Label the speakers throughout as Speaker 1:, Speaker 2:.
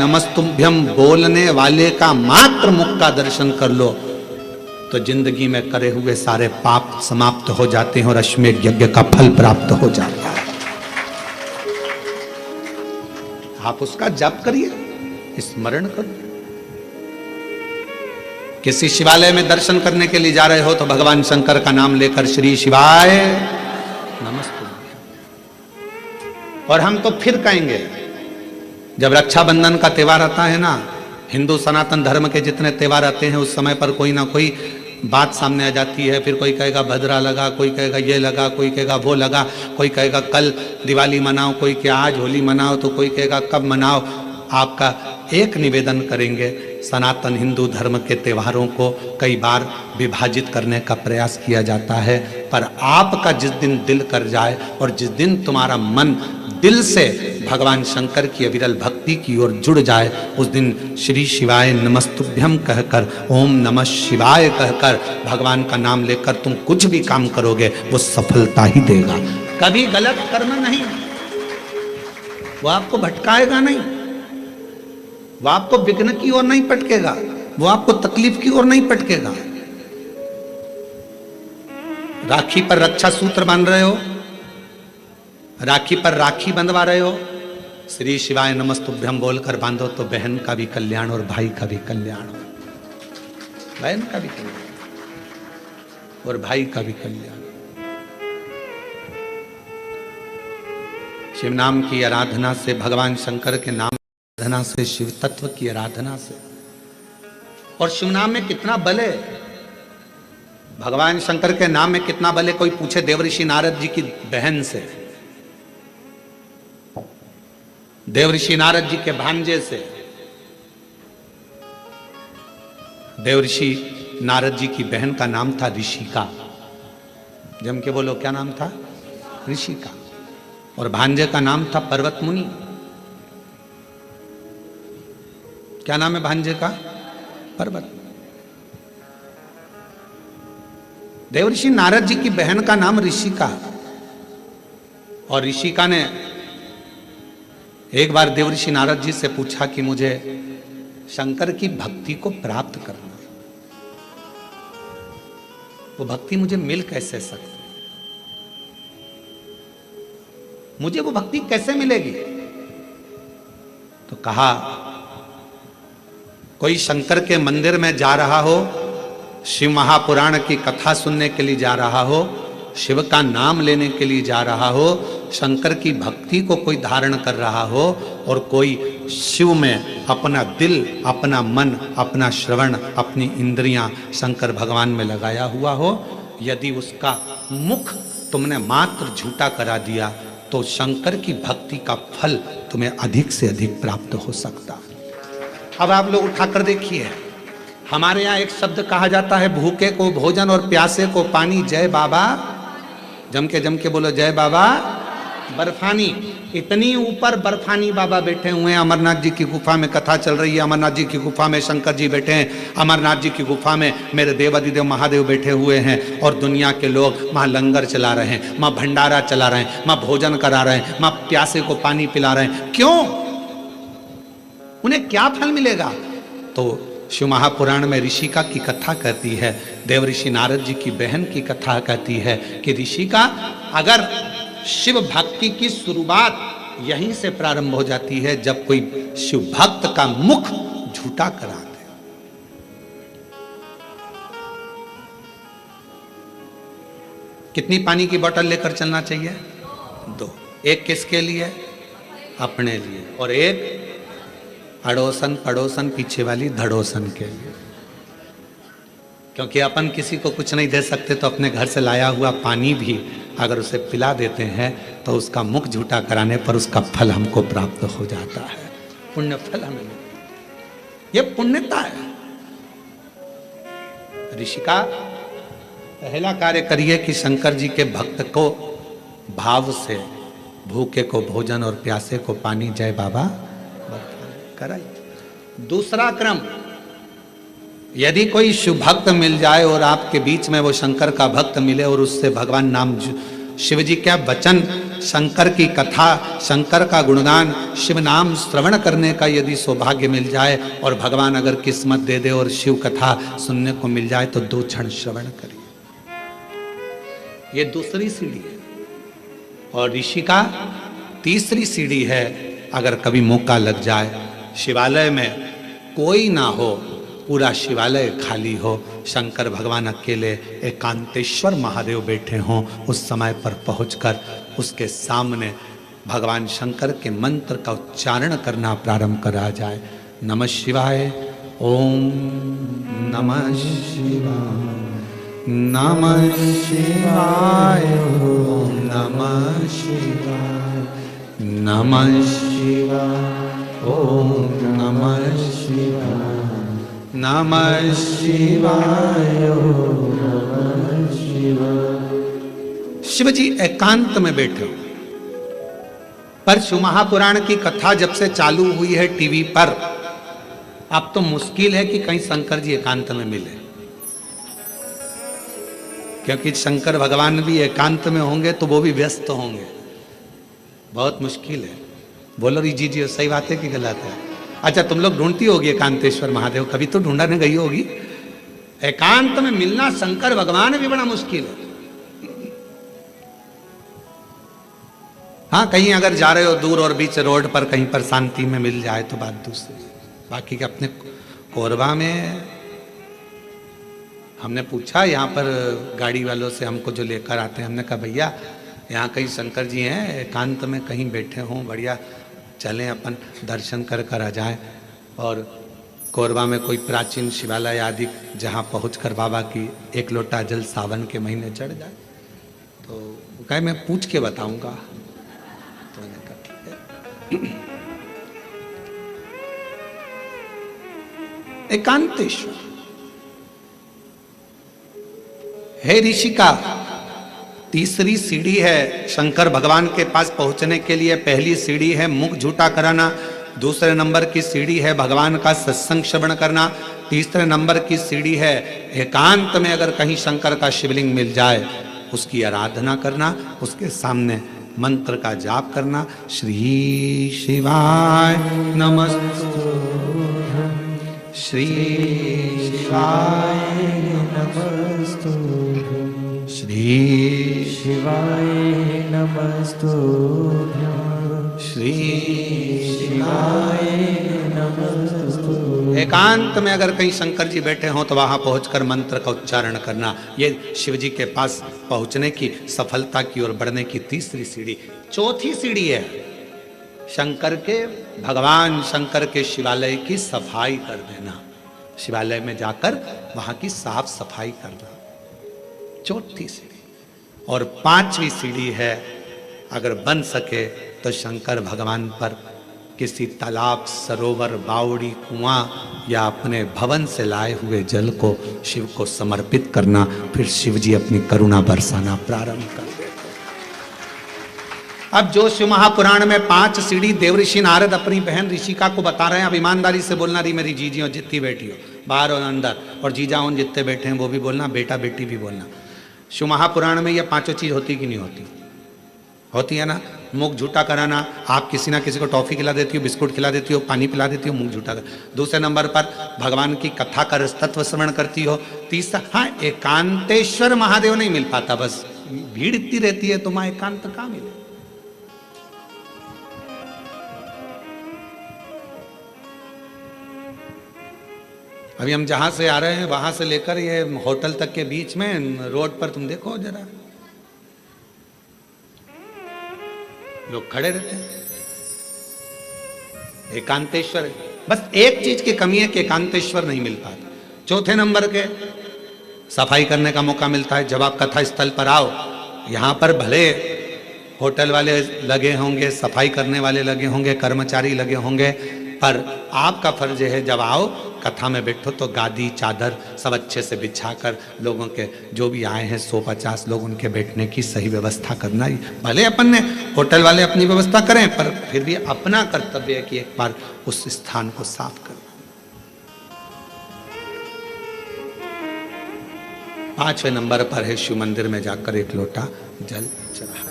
Speaker 1: नमस्तुभ्यम बोलने वाले का मात्र मुख का दर्शन कर लो तो जिंदगी में करे हुए सारे पाप समाप्त हो जाते हैं और अश्वमेध यज्ञ का फल प्राप्त हो जाता है। आप उसका जाप करिए, स्मरण करो। किसी शिवालय में दर्शन करने के लिए जा रहे हो तो भगवान शंकर का नाम लेकर श्री शिवाय नमस्तुभ्यम। और हम तो फिर कहेंगे, जब रक्षाबंधन का त्योहार आता है ना, हिंदू सनातन धर्म के जितने त्योहार आते हैं उस समय पर कोई ना कोई बात सामने आ जाती है। फिर कोई कहेगा भद्रा लगा, कोई कहेगा ये लगा, कोई कहेगा वो लगा, कोई कहेगा कल दिवाली मनाओ, कोई क्या आज होली मनाओ, तो कोई कहेगा कब मनाओ। आपका एक निवेदन करेंगे, सनातन हिंदू धर्म के त्योहारों को कई बार विभाजित करने का प्रयास किया जाता है, पर आपका जिस दिन दिल कर जाए और जिस दिन तुम्हारा मन दिल से भगवान शंकर की अविरल भक्ति की ओर जुड़ जाए, उस दिन श्री शिवाय नमस्तुभ्यम कहकर, ओम नमः शिवाय कहकर भगवान का नाम लेकर तुम कुछ भी काम करोगे वो सफलता ही देगा। कभी गलत कर्म नहीं, वो आपको भटकाएगा नहीं, वो आपको विघ्न की ओर नहीं पटकेगा, वो आपको तकलीफ की ओर नहीं पटकेगा। राखी पर रक्षा सूत्र बांध रहे हो, राखी पर राखी बंधवा रहे हो, श्री शिवाय नमस्तुभ्यम बोलकर बांधो तो बहन का भी कल्याण और भाई का भी कल्याण, बहन का भी कल्याण और भाई का भी कल्याण। शिव नाम की आराधना से, भगवान शंकर के नाम की आराधना से, शिव तत्व की आराधना से, और शिव नाम में कितना बल है, भगवान शंकर के नाम में कितना बल है। कोई पूछे देवऋषि नारद जी की बहन से, देवऋषि नारद जी के भांजे से। देवऋषि नारद जी की बहन का नाम था ऋषिका, जम के बोलो क्या नाम था, ऋषिका, और भांजे का नाम था पर्वत मुनि। क्या नाम है भांजे का, पर्वत। देवऋषि नारद जी की बहन का नाम ऋषिका, और ऋषिका ने एक बार देवऋषि नारद जी से पूछा कि मुझे शंकर की भक्ति को प्राप्त करना, वो भक्ति मुझे मिल कैसे सकती, मुझे वो भक्ति कैसे मिलेगी। तो कहा, कोई शंकर के मंदिर में जा रहा हो, शिव महापुराण की कथा सुनने के लिए जा रहा हो, शिव का नाम लेने के लिए जा रहा हो, शंकर की भक्ति को कोई धारण कर रहा हो, और कोई शिव में अपना दिल, अपना मन, अपना श्रवण, अपनी इंद्रियां शंकर भगवान में लगाया हुआ हो, यदि उसका मुख तुमने मात्र झूठा करा दिया तो शंकर की भक्ति का फल तुम्हें अधिक से अधिक प्राप्त हो सकता। अब आप लोग उठाकर देखिए, हमारे यहाँ एक शब्द कहा जाता है, भूखे को भोजन और प्यासे को पानी। जय बाबा, जम के बोलो जय बाबा। बर्फानी, इतनी ऊपर बर्फानी बाबा बैठे हुए हैं। अमरनाथ जी की गुफा में कथा चल रही है, अमरनाथ जी की गुफा में शंकर जी बैठे हैं, अमरनाथ जी की गुफा में मेरे देवादिदेव महादेव बैठे हुए हैं, और दुनिया के लोग वहाँ लंगर चला रहे हैं, वहाँ भंडारा चला रहे हैं, वहाँ भोजन करा रहे हैं, वहाँ प्यासे को पानी पिला रहे हैं। क्यों? उन्हें क्या फल मिलेगा? तो शिव महापुराण में ऋषिका की कथा कहती है, देवऋषि नारद जी की बहन की कथा कहती है कि ऋषिका, अगर शिव भक्ति की शुरुआत यहीं से प्रारंभ हो जाती है जब कोई शिव भक्त का मुख झूठा करा दे। कितनी पानी की बोतल लेकर चलना चाहिए? 2। एक किसके लिए? अपने लिए, और एक अड़ोसन पड़ोसन पीछे वाली धड़ोसन के लिए। क्योंकि अपन किसी को कुछ नहीं दे सकते, तो अपने घर से लाया हुआ पानी भी अगर उसे पिला देते हैं तो उसका मुख झूठा कराने पर उसका फल हमको प्राप्त हो जाता है, पुण्य फल हमें मिलता है। ये पुण्यता है। ऋषिका, पहला कार्य करिए कि शंकर जी के भक्त को भाव से, भूखे को भोजन और प्यासे को पानी, जय बाबा कराइए। दूसरा क्रम, यदि कोई शिव भक्त मिल जाए और आपके बीच में वो शंकर का भक्त मिले और उससे भगवान नाम, शिव जी क्या वचन शंकर की कथा, शंकर का गुणगान, शिव नाम श्रवण करने का यदि सौभाग्य मिल जाए और भगवान अगर किस्मत दे दे और शिव कथा सुनने को मिल जाए तो 2 क्षण श्रवण करिए। ये दूसरी सीढ़ी है। और ऋषि का तीसरी सीढ़ी है, अगर कभी मौका लग जाए, शिवालय में कोई ना हो, पूरा शिवालय खाली हो, शंकर भगवान अकेले एकांतेश्वर महादेव बैठे हों, उस समय पर पहुंचकर उसके सामने भगवान शंकर के मंत्र का उच्चारण करना प्रारंभ करा जाए। नमः शिवाय, ओम नमः शिवाय, नमः शिवाय, ओम नमः शिवाय, नमः शिवाय, ओम नमः शिवाय, नमः शिवाय, ओम नमः शिवाय। शिव जी एकांत में बैठे हो, पर शिव महापुराण की कथा जब से चालू हुई है टीवी पर, अब तो मुश्किल है कि कहीं शंकर जी एकांत में मिले, क्योंकि शंकर भगवान भी एकांत में होंगे तो वो भी व्यस्त होंगे, बहुत मुश्किल है। बोलो री जी सही बात है कि गलत है? अच्छा, तुम लोग ढूंढती होगी एकांतेश्वर महादेव, कभी तो ढूंढने गई होगी। एकांत में मिलना शंकर भगवान भी बड़ा मुश्किल है। हाँ, कहीं अगर जा रहे हो दूर और बीच रोड पर कहीं पर शांति में मिल जाए तो बात दूसरी। बाकी के अपने कोरबा में हमने पूछा, यहाँ पर गाड़ी वालों से हमको जो लेकर आते हैं, हमने कहा भैया यहाँ कहीं शंकर जी हैं एकांत में कहीं बैठे हों, बढ़िया चलें अपन दर्शन कर कर आ जाए। और कोरबा में कोई प्राचीन शिवालय आदि जहाँ पहुँचकर बाबा की 1 लोटा जल सावन के महीने चढ़ जाए, तो कहे मैं पूछ के बताऊंगा। तो मैंने कहा ठीक है। एकांतेश्वर हे ऋषिका, तीसरी सीढ़ी है शंकर भगवान के पास पहुंचने के लिए। पहली सीढ़ी है मुख झूठा कराना, दूसरे नंबर की सीढ़ी है भगवान का सत्संग श्रवण करना, तीसरे नंबर की सीढ़ी है एकांत में अगर कहीं शंकर का शिवलिंग मिल जाए उसकी आराधना करना, उसके सामने मंत्र का जाप करना। श्री शिवाय नमस्तु, श्री शिवाय नमस्तु, श्री शिवाय नमस्तुभ्यं, श्री शिवाय नमस्तुभ्यं। एकांत में अगर कहीं शंकर जी बैठे हों तो वहां पहुंचकर मंत्र का उच्चारण करना। ये शिव जी के पास पहुंचने की, सफलता की ओर बढ़ने की तीसरी सीढ़ी। चौथी सीढ़ी है शंकर के, भगवान शंकर के शिवालय की सफाई कर देना। शिवालय में जाकर वहां की साफ सफाई करना, चौथी सीढ़ी। और 5वीं सीढ़ी है, अगर बन सके तो शंकर भगवान पर किसी तालाब, सरोवर, बावड़ी, कुआं या अपने भवन से लाए हुए जल को शिव को समर्पित करना। फिर शिव जी अपनी करुणा बरसाना प्रारंभ कर देते। अब जो शिव महापुराण में 5 सीढ़ी देवऋषि नारद अपनी बहन ऋषिका को बता रहे हैं, अब ईमानदारी से बोलना रही मेरी जीजी हो जितनी बैठी हो बाहर और अंदर, और जीजा उन जितने बैठे हैं वो भी बोलना, बेटा बेटी भी बोलना। शिव महापुराण में ये 5 चीज होती कि नहीं होती? होती है ना। मुख झूठा कराना, आप किसी ना किसी को टॉफी खिला देती हो, बिस्कुट खिला देती हो, पानी पिला देती हो, मुख झूठा कर। दूसरे नंबर पर भगवान की कथा का रसतत्व श्रवण करती हो। तीसरा, हाँ, एकांतेश्वर महादेव नहीं मिल पाता, बस भीड़ इतनी रहती है तो मां एकांत कहां मिले। अभी हम जहां से आ रहे हैं वहां से लेकर ये होटल तक के बीच में रोड पर तुम देखो जरा, लोग खड़े रहते हैं। एकांतेश्वर, बस एक चीज की कमी है कि एकांतेश्वर नहीं मिल पाता। चौथे नंबर के सफाई करने का मौका मिलता है जब आप कथा स्थल पर आओ। यहां पर भले होटल वाले लगे होंगे, सफाई करने वाले लगे होंगे, कर्मचारी लगे होंगे, पर आपका फर्ज है जब आओ कथा में बैठो तो गादी चादर सब अच्छे से बिछाकर लोगों के जो भी आए हैं 150 लोग उनके बैठने की सही व्यवस्था करना ही। भले अपन ने होटल वाले अपनी व्यवस्था करें, पर फिर भी अपना कर्तव्य है कि एक बार उस स्थान को साफ करना। 5वें नंबर पर है शिव मंदिर में जाकर 1 लोटा जल चढ़ा।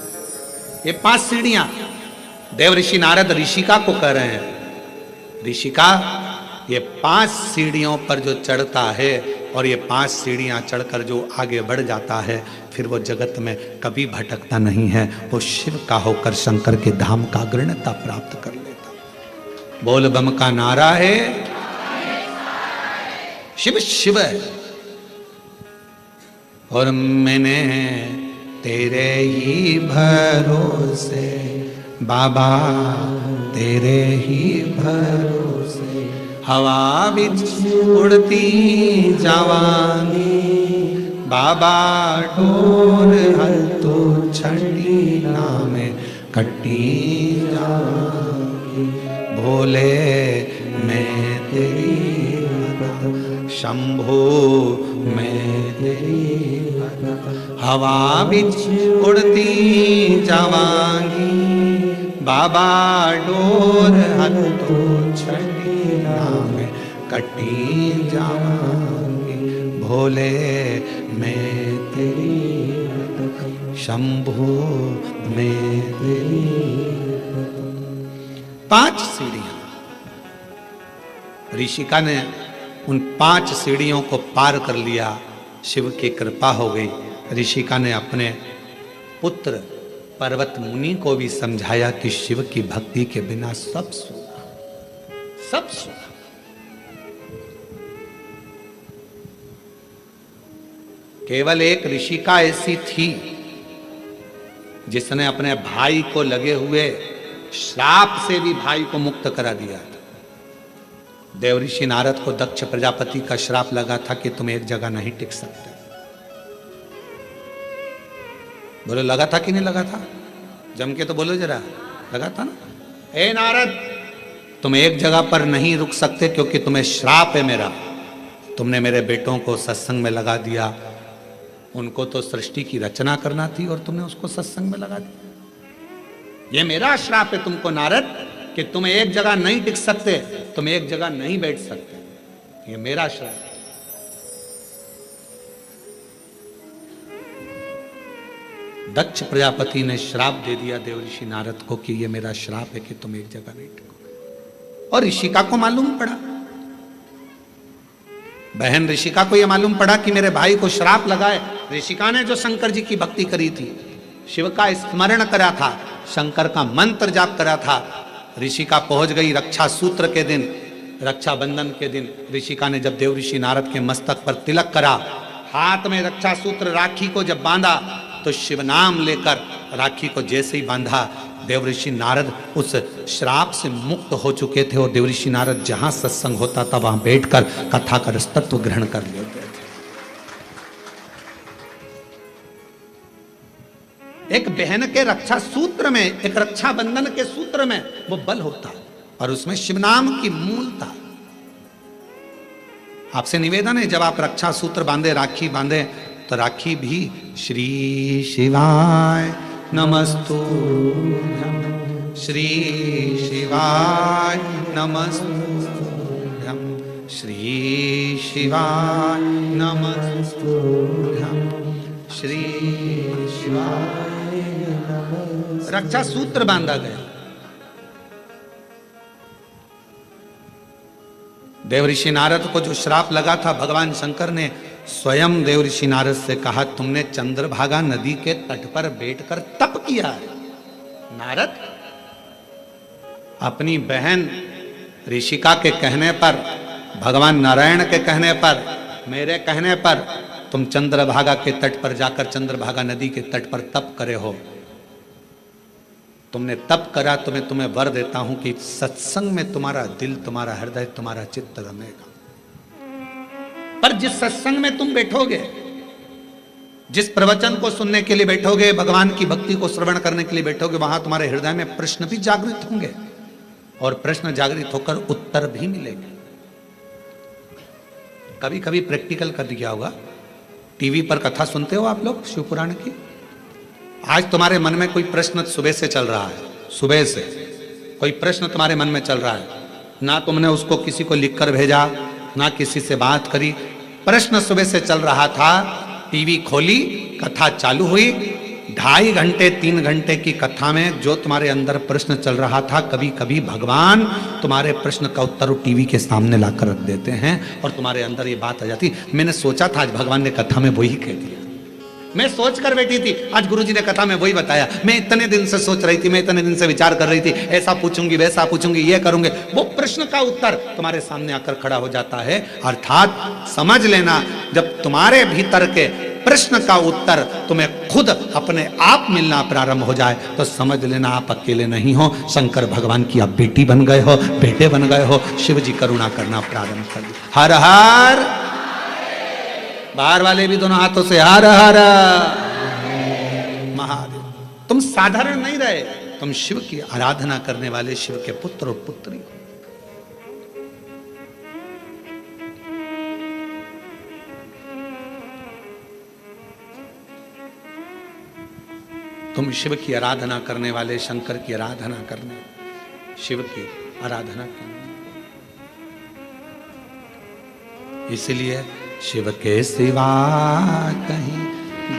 Speaker 1: ये 5 सीढ़ियां देव ऋषि नारद ऋषिका को कह रहे हैं, ऋषिका ये 5 सीढ़ियों पर जो चढ़ता है और ये 5 सीढ़ियां चढ़कर जो आगे बढ़ जाता है, फिर वो जगत में कभी भटकता नहीं है, वो शिव का होकर शंकर के धाम का अग्रणता प्राप्त कर लेता। बोल बम का नारा है, शिव शिव है। और मैंने तेरे ही भरोसे बाबा, तेरे ही भरोसे हवा बिच उड़ती जावांगी बाबा, डोर हल तो छड़ी नाम कट्टी जावांगी। भोले मैं तेरी शंभो मैं तेरी हवा बिच उड़ती जावांगी बाबा, डोर हल तो छड़ी नाम कटी जावांगी। भोले मैं तेरी शंभो मैं तेरी। 5 सीढ़ियां ऋषिका ने उन 5 सीढ़ियों को पार कर लिया। शिव की कृपा हो गई। ऋषिका ने अपने पुत्र पर्वत मुनि को भी समझाया कि शिव की भक्ति के बिना सब सूखा, सब सूखा। केवल एक ऋषिका ऐसी थी जिसने अपने भाई को लगे हुए श्राप से भी भाई को मुक्त करा दिया था। देव ऋषि नारद को दक्ष प्रजापति का श्राप लगा था कि तुम एक जगह नहीं टिक सकते। बोलो लगा था कि नहीं लगा था? जम के तो बोलो जरा, लगा था ना? ए नारद, तुम एक जगह पर नहीं रुक सकते क्योंकि तुम्हें श्राप है मेरा। तुमने मेरे बेटों को सत्संग में लगा दिया। उनको तो सृष्टि की रचना करना थी और तुमने उसको सत्संग में लगा दिया। ये मेरा श्राप है तुमको नारद कि तुम एक जगह नहीं टिक सकते, तुम एक जगह नहीं बैठ सकते। ये मेरा श्राप है। दक्ष प्रजापति ने श्राप दे दिया देव ऋषि नारद को कि ये मेरा श्राप है कि तुम एक जगह नहीं टिकोगे। और ऋषिका को मालूम पड़ा, बहन ऋषिका को यह मालूम पड़ा कि मेरे भाई को श्राप लगा है। ऋषिका ने जो शंकर जी की भक्ति करी थी, शिव का स्मरण करा था, शंकर का मंत्र जाप करा था, ऋषिका पहुंच गई रक्षा सूत्र के दिन, रक्षाबंधन के दिन। ऋषिका ने जब देव ऋषि नारद के मस्तक पर तिलक करा, हाथ में रक्षा सूत्र राखी को जब बांधा, तो शिव नाम लेकर राखी को जैसे ही बांधा, देव ऋषि नारद उस श्राप से मुक्त हो चुके थे। और देव ऋषि नारद जहां सत्संग होता था वहां बैठकर कथा का तत्व ग्रहण कर लेते थे। एक बहन के रक्षा सूत्र में, एक रक्षा बंधन के सूत्र में वो बल होता और उसमें शिव नाम की मूलता। आपसे निवेदन है, जब आप रक्षा सूत्र बांधे, राखी बांधे, तो राखी भी श्री शिवाय नमस्तुभ्यं, श्री शिवाय नमस्तुभ्यं, श्री शिवाय नमस्तुभ्यं, श्री शिवाय। रक्षा सूत्र बांधा गया। देव ऋषि नारद को जो श्राप लगा था, भगवान शंकर ने स्वयं देव ऋषि नारद से कहा, तुमने चंद्रभागा नदी के तट पर बैठकर तप किया है। नारद, अपनी बहन ऋषिका के कहने पर, भगवान नारायण के कहने पर, मेरे कहने पर तुम चंद्रभागा के तट पर जाकर चंद्रभागा नदी के तट पर तप करे हो। तुमने तप करा तो मैं तुम्हें वर देता हूं कि सत्संग में तुम्हारा दिल, तुम्हारा हृदय, तुम्हारा चित्त रमेगा। पर जिस सत्संग में तुम बैठोगे, जिस प्रवचन को सुनने के लिए बैठोगे, भगवान की भक्ति को श्रवण करने के लिए बैठोगे, वहां तुम्हारे हृदय में प्रश्न भी जागृत होंगे और प्रश्न जागृत होकर उत्तर भी मिलेंगे। कभी कभी प्रैक्टिकल कर दिया होगा, टीवी पर कथा सुनते हो आप लोग शिव पुराण की। आज तुम्हारे मन में कोई प्रश्न सुबह से चल रहा है, सुबह से कोई प्रश्न तुम्हारे मन में चल रहा है, ना तुमने उसको किसी को लिखकर भेजा, ना किसी से बात करी, प्रश्न सुबह से चल रहा था। टीवी खोली, कथा चालू हुई, 2.5 घंटे 3 घंटे की कथा में जो तुम्हारे अंदर प्रश्न चल रहा था, कभी कभी भगवान तुम्हारे प्रश्न का उत्तर टीवी के सामने लाकर रख देते हैं और तुम्हारे अंदर ये बात आ जाती। मैंने सोचा था आज भगवान ने कथा में वही कह दिया, मैं सोच कर बैठी थी, आज गुरुजी ने कथा में वही बताया। मैं इतने दिन से सोच रही थी, मैं इतने दिन से विचार कर रही थी, ऐसा पूछूंगी वैसा पूछूंगी ये करूंगे, वो प्रश्न का उत्तर तुम्हारे सामने आकर खड़ा हो जाता है। अर्थात समझ लेना, जब तुम्हारे भीतर के प्रश्न का उत्तर तुम्हें खुद अपने आप मिलना प्रारंभ हो जाए तो समझ लेना आप अकेले नहीं हो, शंकर भगवान की आप बेटी बन गए हो, बेटे बन गए हो। शिव जी करुणा करना प्रारंभ कर दिया। हर हर, बाहर वाले भी दोनों हाथों से हर हर महादेव। तुम साधारण नहीं रहे, तुम शिव की आराधना करने वाले शिव के पुत्र और पुत्री हो। तुम शिव की आराधना करने वाले, शंकर की आराधना करने, शिव की आराधना करने। इसलिए शिव के सिवा कहीं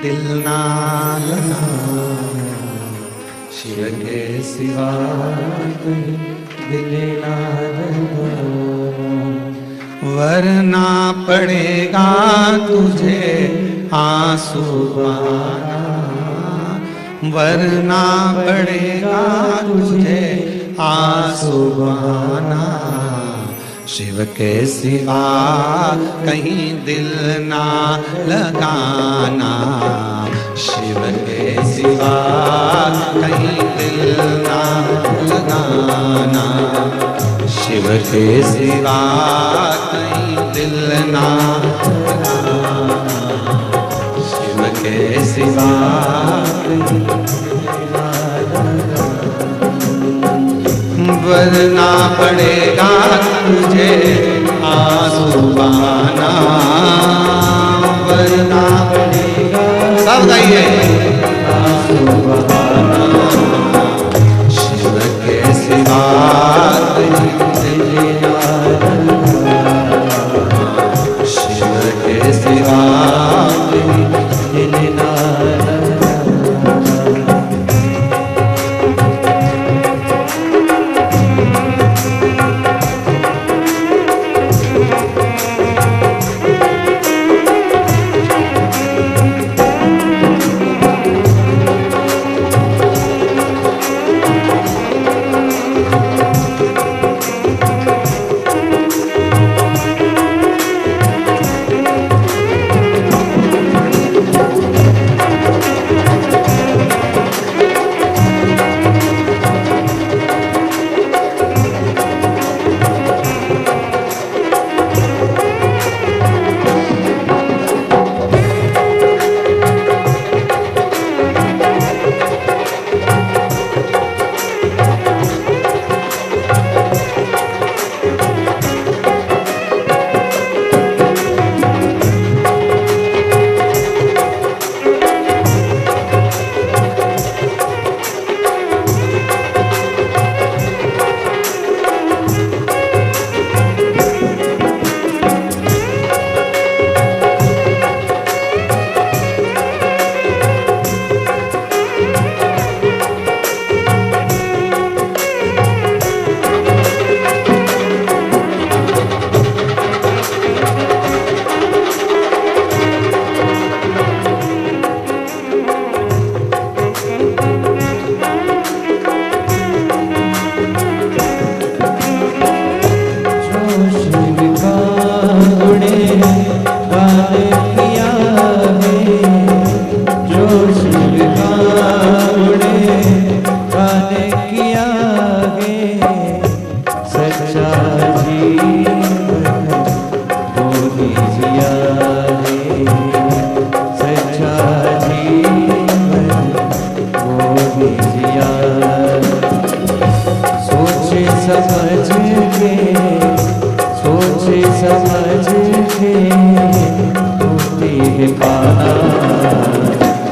Speaker 1: दिल ना लगा, शिव के सिवा कहीं दिल ना लगा, वरना पड़ेगा तुझे आंसू बहाना, वरना पड़ेगा तुझे आंसू बहाना। शिव के सिवा कहीं दिल ना लगाना, शिव के सिवा कहीं दिल ना लगाना, शिव के सिवा कहीं दिल ना लगाना, शिव के सिवा वरना पड़ेगा तुझे आंसू बहाना, वरना पड़ेगा, सब गाइए, आंसू बहाना। शिव के सिवा शिव के सिवा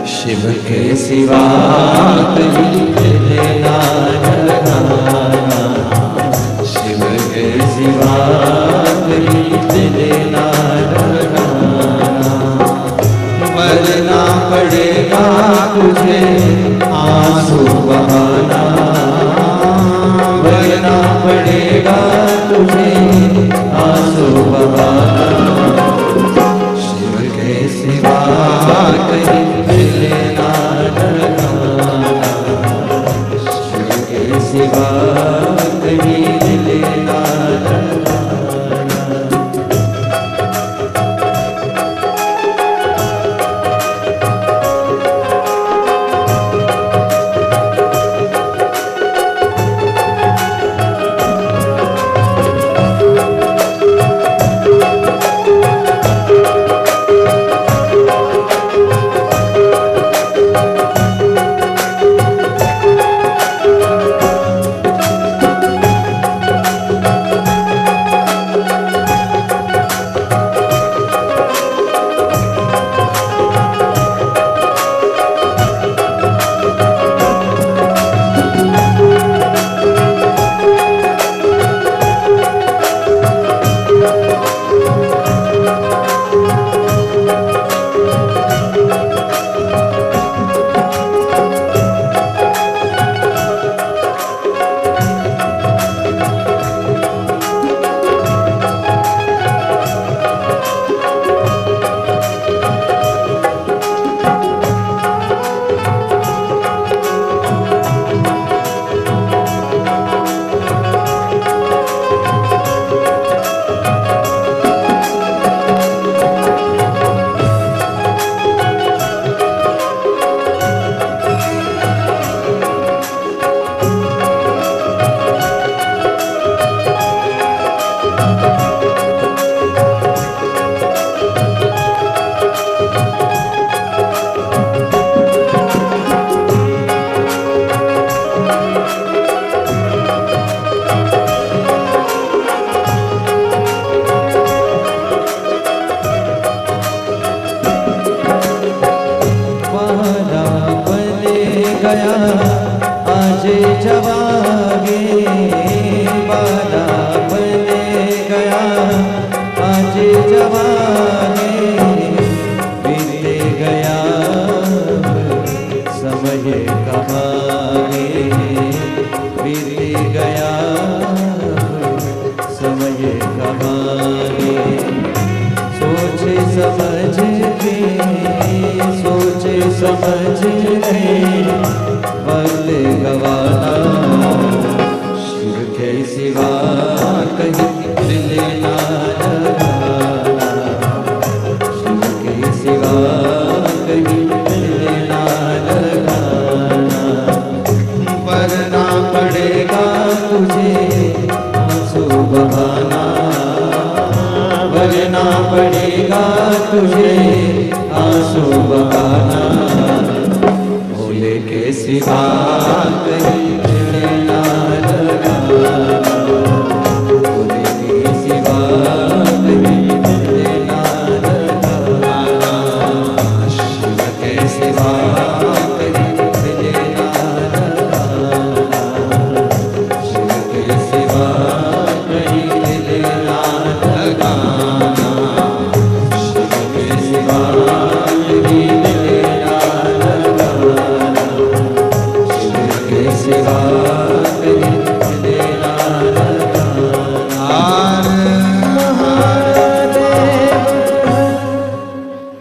Speaker 1: शिव के सिवा कहीं दिल ना लगाना, शिव के सिवा कहीं दिल ना लगाना, वरना पड़ेगा तुझे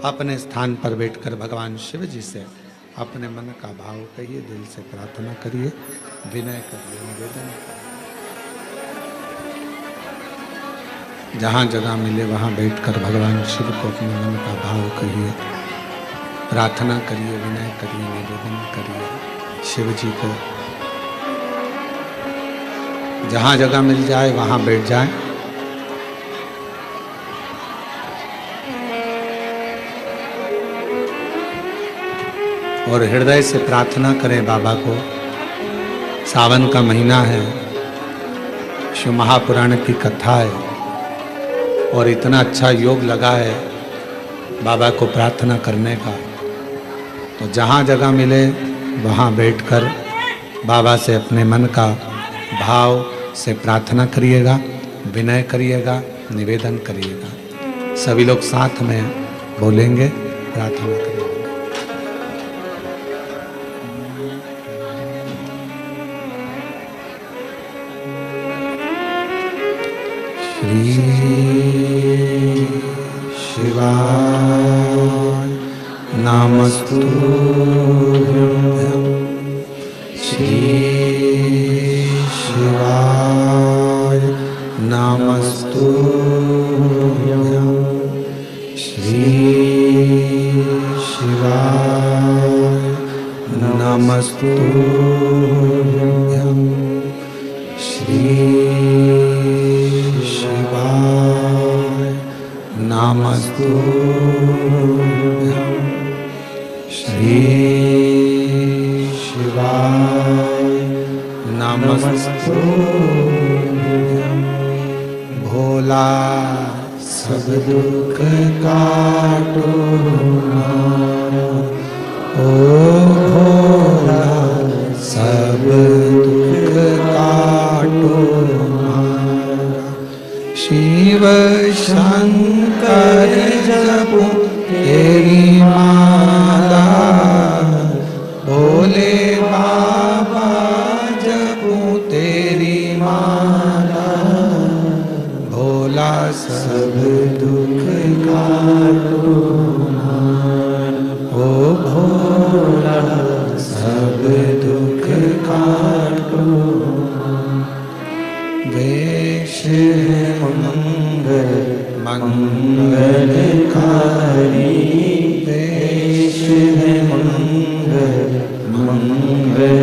Speaker 1: अपने स्थान पर बैठकर भगवान शिव जी से अपने मन का भाव कहिए, दिल से प्रार्थना करिए, विनय करिए, निवेदन। जहाँ जगह मिले वहाँ बैठकर भगवान शिव को अपने मन का भाव कहिए, प्रार्थना करिए, विनय करिए, निवेदन करिए शिव जी को। जहाँ जगह मिल जाए वहाँ बैठ जाए। और हृदय से प्रार्थना करें बाबा को। सावन का महीना है, शिव महापुराण की कथा है और इतना अच्छा योग लगा है बाबा को प्रार्थना करने का। तो जहाँ जगह मिले वहाँ बैठकर बाबा से अपने मन का भाव से प्रार्थना करिएगा, विनय करिएगा, निवेदन करिएगा। सभी लोग साथ में बोलेंगे, प्रार्थना करिएगा। श्री शिवाय नमस्तुभ्यं। श्री शिवाय नमस्तुभ्यं। श्री शिवाय नमस्तुभ्यं। श्री नमस्तुभ्यं। श्री शिवाय नमस्तुभ्यं। भोला सब दुख काटो ओ भोला सब दुख काटो। शिव शंकर जपो तेरी माला, भोले बाबा जपो तेरी माला। भोला सब दुख काटो ओ भोला सब दुख काटो। वेश मंगल मंगलकारी, वेश मंगल मंगलकारी।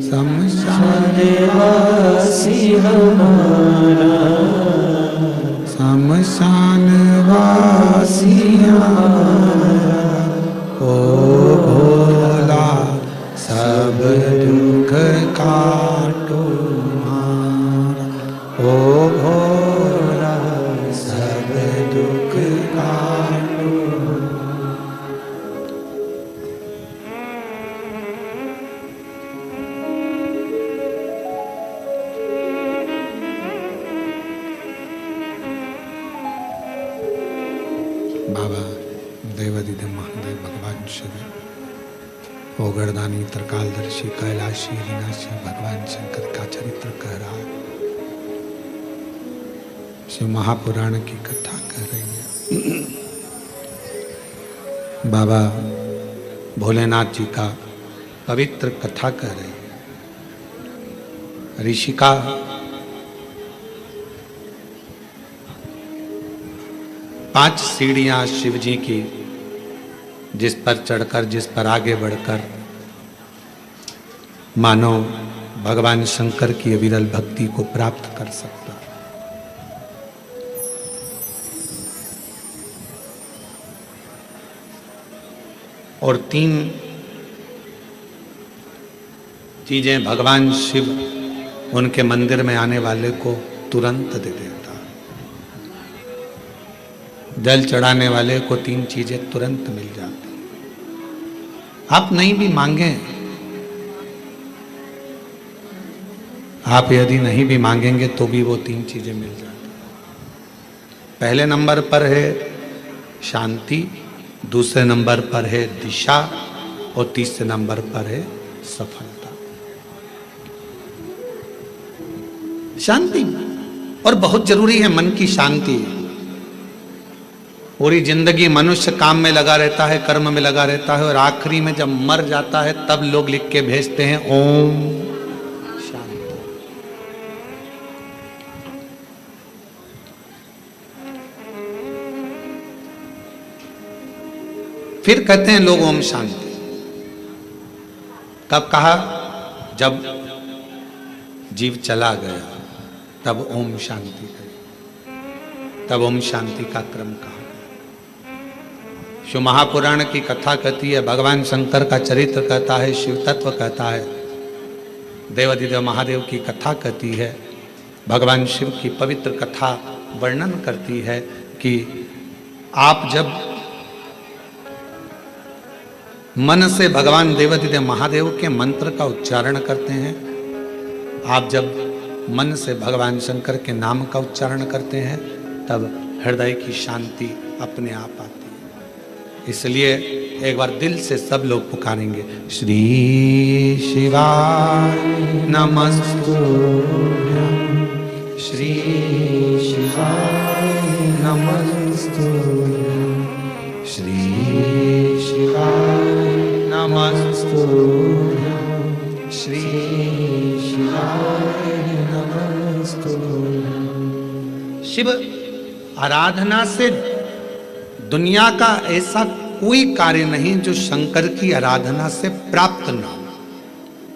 Speaker 1: शमशान वासी हमारा बाबा देवादिदेव महादेव भगवान शिव, ओगरदानी त्रिकालदर्शी कैलाशी विनाशी भगवान शंकर का चरित्र कह रहा है। शिव महापुराण की कथा कह रही है। बाबा भोलेनाथ जी का पवित्र कथा कह रही है। ऋषिका पांच सीढ़ियां शिव जी की, जिस पर चढ़कर, जिस पर आगे बढ़कर मानव भगवान शंकर की अविरल भक्ति को प्राप्त कर सकता। और तीन चीजें भगवान शिव उनके मंदिर में आने वाले को तुरंत दे देता। जल चढ़ाने वाले को तीन चीजें तुरंत मिल जाती। आप नहीं भी मांगे, आप यदि नहीं भी मांगेंगे तो भी वो तीन चीजें मिल जाती। पहले नंबर पर है शांति, दूसरे नंबर पर है दिशा और तीसरे नंबर पर है सफलता। शांति, और बहुत जरूरी है मन की शांति। पूरी जिंदगी मनुष्य काम में लगा रहता है, कर्म में लगा रहता है, और आखिरी में जब मर जाता है तब लोग लिख के भेजते हैं ओम शांति। फिर कहते हैं लोग ओम शांति। कब कहा? जब जीव चला गया तब ओम शांति कही, तब ओम शांति का क्रम कहा। शिव महापुराण की कथा कहती है, भगवान शंकर का चरित्र कहता है, शिव तत्व कहता है, देवादिदेव महादेव की कथा कहती है, भगवान शिव की पवित्र कथा वर्णन करती है कि आप जब मन से भगवान देवादिदेव महादेव के मंत्र का उच्चारण करते हैं, आप जब मन से भगवान शंकर के नाम का उच्चारण करते हैं, तब हृदय की शांति अपने आप आती है। इसलिए एक बार दिल से सब लोग पुकारेंगे, श्री शिवाय नमस्तुभ्यं, श्री शिवाय नमस्तुभ्यं, श्री शिवाय नमस्तुभ्यं, श्री शिवाय नमस्तुभ्यं। शिव आराधना से दुनिया का ऐसा कोई कार्य नहीं जो शंकर की आराधना से प्राप्त ना हो।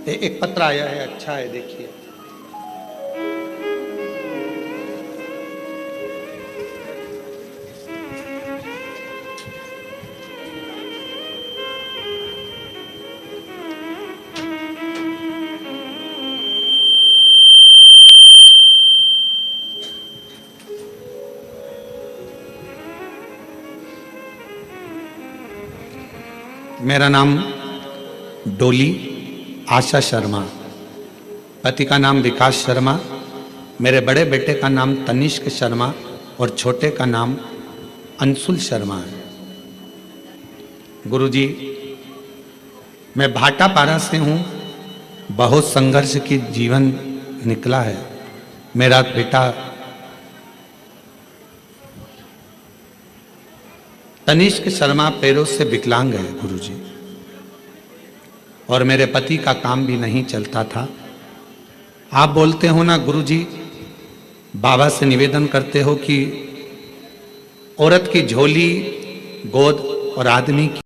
Speaker 1: एक पत्र आया है, अच्छा है, देखिए। मेरा नाम डोली आशा शर्मा, पति का नाम विकास शर्मा, मेरे बड़े बेटे का नाम तनिष्क शर्मा और छोटे का नाम अंशुल शर्मा है। गुरुजी, मैं भाटापारा से हूँ। बहुत संघर्ष की जीवन निकला है। मेरा बेटा तनिष्क शर्मा पैरों से विकलांग है गुरुजी, और मेरे पति का काम भी नहीं चलता था। आप बोलते हो ना गुरुजी, बाबा से निवेदन करते हो कि औरत की झोली, गोद और आदमी की